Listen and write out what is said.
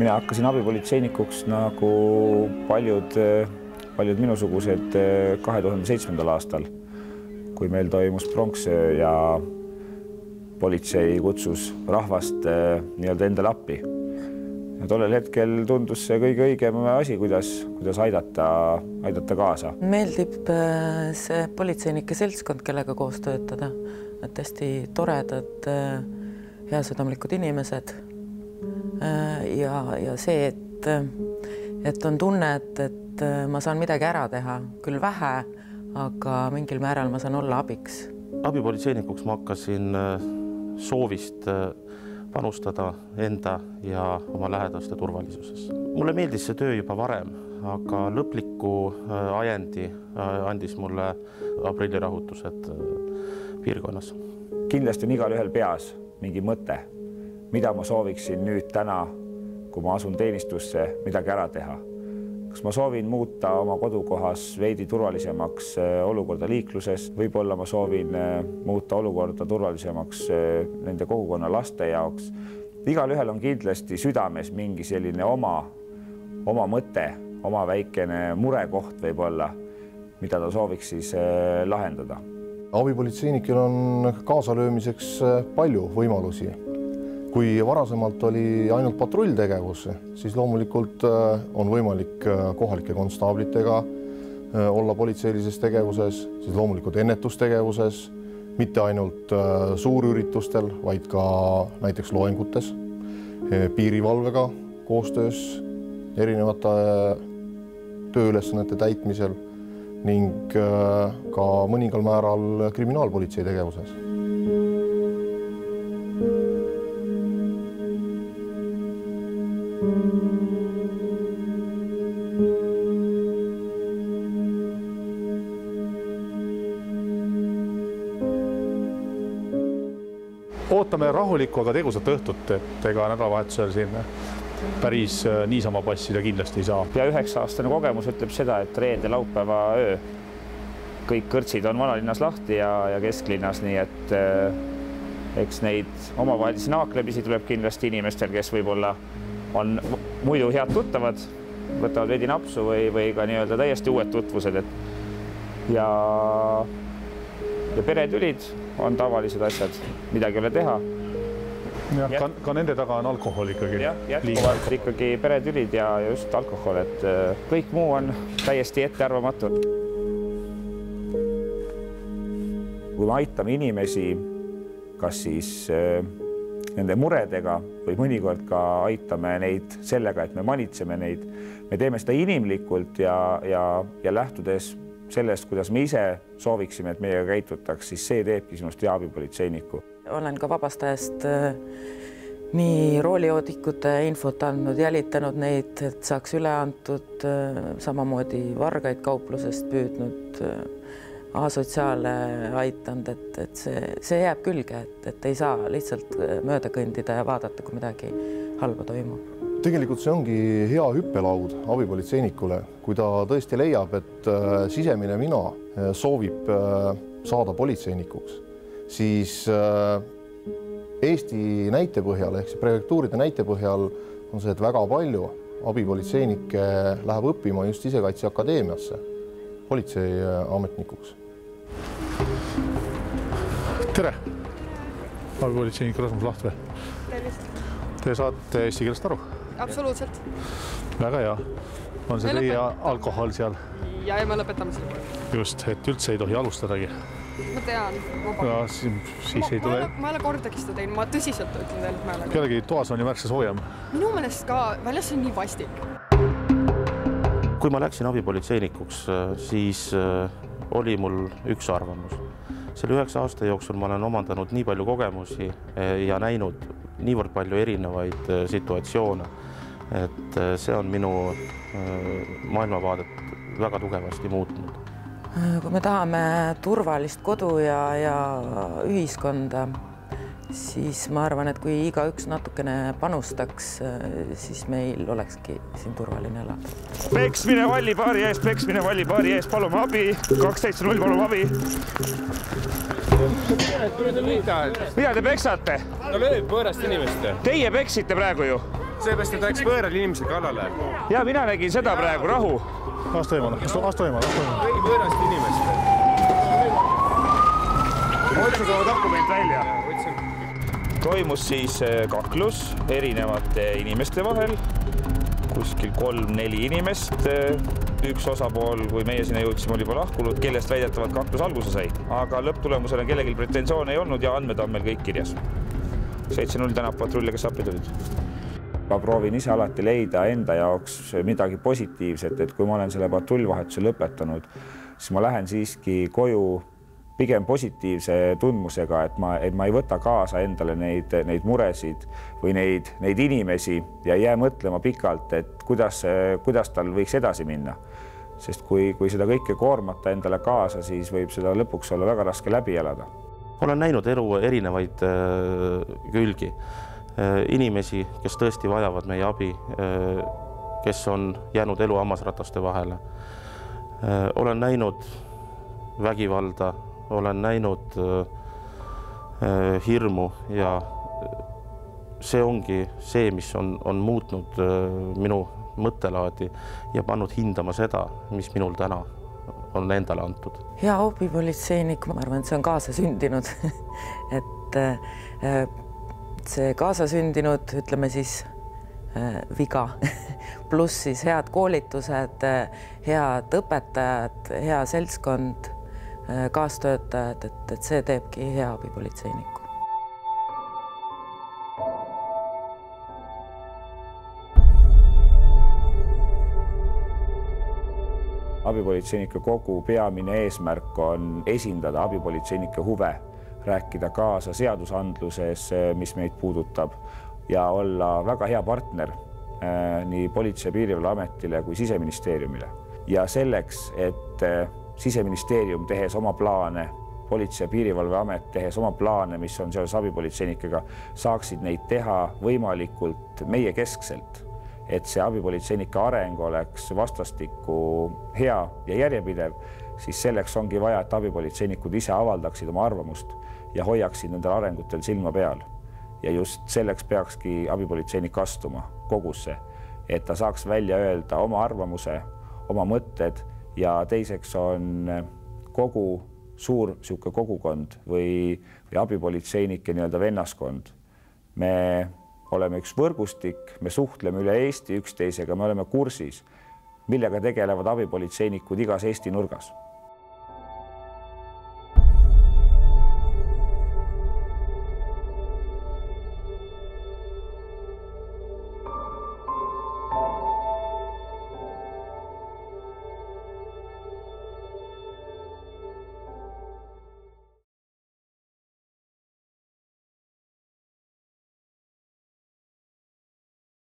Mina hakkasin abipolitseinikuks nagu paljud minusugused 2007. aastal, kui meil toimus pronksöö ja politsei kutsus rahvast nii-öelda endale appi. Ja tollel hetkel tundus see kõige õigem asi, kuidas aidata kaasa. Meeldib see politseinike seltskond, kellega koos töötada. Nad hästi toredad, heasüdamlikud inimesed. Ja see, et on tunne, et ma saan midagi ära teha, küll vähe, aga mingil määral ma saan olla abiks. Abipolitseinikuks ma hakkasin soovist panustada enda ja oma lähedaste turvalisuses. Mulle meeldis see töö juba varem, aga lõpliku ajendi andis mulle aprillirahutused piirkonnas. Kindlasti on igal ühel peas mingi mõte, mida ma sooviksin nüüd täna, kui ma asun teenistusse, midagi ära teha. Kas ma soovin muuta oma kodukohas veidi turvalisemaks olukorda liikluses, võib-olla ma soovin muuta olukorda turvalisemaks nende kogukonna laste jaoks. Igal ühel on kindlasti südames mingi selline oma mõte, oma väikene murekoht võib-olla, mida ta sooviks siis lahendada. Abipolitseinikel on kaasalöömiseks palju võimalusi. Kui varasemalt oli ainult patrulltegevus, siis loomulikult on võimalik kohalike konstaablitega olla politseilises tegevuses, siis loomulikult ennetustegevuses, mitte ainult suurüritustel, vaid ka näiteks loengutes, piirivalvega koostöös erinevate tööülesannete täitmisel ning ka mõningal määral kriminaalpolitsei tegevuses. Ootame rahulikku, aga tegusat õhtut, et ega nädalavahetusel siin päris niisama passida kindlasti ei saa. Ja 9-aastane kogemus ütleb seda, et reede laupäeva öö kõik kõrtsid on vanalinnas lahti ja kesklinnas, nii et eks neid omavahelisi naaklemisi tuleb kindlasti inimestel, kes võib-olla on muidu head tuttavad, võtavad veidi napsu või ka nii-öelda täiesti uued tutvused. Ja peretülid on tavalised asjad, midagi ei ole teha. Ka nende taga on alkohol ikkagi. Jätkuvalt ikkagi peretülid ja just alkohol, et kõik muu on täiesti ettearvamatu. Kui me aitame inimesi, kas siis nende muredega või mõnikord ka aitame neid sellega, et me manitseme neid, me teeme seda inimlikult ja lähtudes sellest, kuidas me ise sooviksime, et meiega käitutaks, siis see teebki sinust hea abipolitseiniku. Olen ka vabastajast nii roolijoodikute infot andnud, jälitanud neid, et saaks üle antud, samamoodi vargaid kauplusest püüdnud, asotsiaale aitanud, et see jääb külge, et ei saa lihtsalt mööda kõndida ja vaadata, kui midagi halba toimub. Tegelikult see ongi hea hüppelaud abipolitseinikule, kui ta tõesti leiab, et sisemine mina soovib saada politseinikuks, siis Eesti näite põhjal ehk prefektuuride näite põhjal on see, et väga palju abipolitseinikke läheb õppima just Sisekaitseakadeemiasse politseiametnikuks. Tere! Abipolitseinik Rasmus Lahtre. Te saate eesti keelest aru? Absoluutselt. Väga hea. On see teie alkohol seal? Ja me lõpetame selle. Just, et üldse ei tohi alustadagi. Ma tean. Siis ei tule... Ma ei ole kordagi seda teinud, ma tõsiselt ütlen teile, et ma ei ole. Kellegi toas on ju märksa soojem. Minu meelest ka väljas on nii vastik. Kui ma läksin abipolitseinikuks, siis oli mul üks arvamus. Selle 9 aasta jooksul ma olen omandanud nii palju kogemusi ja näinud niivõrd palju erinevaid situatsioone, et see on minu maailmavaadet väga tugevasti muutnud. Kui me tahame turvalist kodu ja ühiskonda, siis ma arvan, et kui igaüks natukene panustaks, siis meil olekski siin turvaline elada. Peksmine vallipaari ees, palume abi, 270, palume abi. Mida te peksate? No lööb võõrast inimest. Teie peksite praegu ju. Seepärast, et läks võõral inimesel kallale. Ja mina nägin seda praegu, rahu. Astu eemale. Kõigi võõrast inimestel. Otsu too dokument välja. Toimus siis kaklus erinevate inimeste vahel. Kuskil 3-4 inimest. Üks osapool, kui meie sinna jõudsime, oli juba lahkunud, kellest väidetavalt kaklus alguse sai. Aga lõpptulemusena kellelgi pretensioone ei olnud ja andmed on meil kõik kirjas. 7-0 tänab patrulle, kes appi tulid. Ma proovin ise alati leida enda jaoks midagi positiivset, et kui ma olen selle patrullvahetuse lõpetanud, siis ma lähen siiski koju pigem positiivse tundmusega, et ma ei võta kaasa endale neid muresid või neid inimesi ja ei jää mõtlema pikalt, et kuidas tal võiks edasi minna. Sest kui seda kõike koormata endale kaasa, siis võib seda lõpuks olla väga raske läbi elada. Olen näinud elu erinevaid külgi. Inimesi, kes tõesti vajavad meie abi, kes on jäänud elu hammasrataste vahele. Olen näinud vägivalda, olen näinud hirmu ja see ongi see, mis on muutnud minu mõttelaadi ja pannud hindama seda, mis minul täna on endale antud. Hea abipolitseinik, ma arvan, et see on kaasasündinud, et see kaasasündinud, ütleme siis viga, pluss siis head koolitused, head õpetajad, hea seltskond, kaastöötajad, et see teebki hea abipolitseiniku. Abipolitseinike kogu peamine eesmärk on esindada abipolitseinike huve, rääkida kaasa seadusandluses, mis meid puudutab ja olla väga hea partner nii Politsei- ja Piirivalveametile kui Siseministeeriumile. Ja selleks, et Siseministeerium tehes oma plaane, Politsei- ja Piirivalveamet tehes oma plaane, mis on seoses abipolitseinikega, saaksid neid teha võimalikult meie keskselt, et see abipolitseinike areng oleks vastastikku hea ja järjepidev, siis selleks ongi vaja, et abipolitseinikud ise avaldaksid oma arvamust ja hoiaksid nendel arengutel silma peal. Ja just selleks peakski abipolitseinik astuma kogusse, et ta saaks välja öelda oma arvamuse, oma mõtted ja teiseks on kogu suur sihuke kogukond või abipolitseinike nii-öelda vennaskond. Me oleme üks võrgustik, me suhtleme üle Eesti üksteisega, me oleme kursis, millega tegelevad abipolitseinikud igas Eesti nurgas.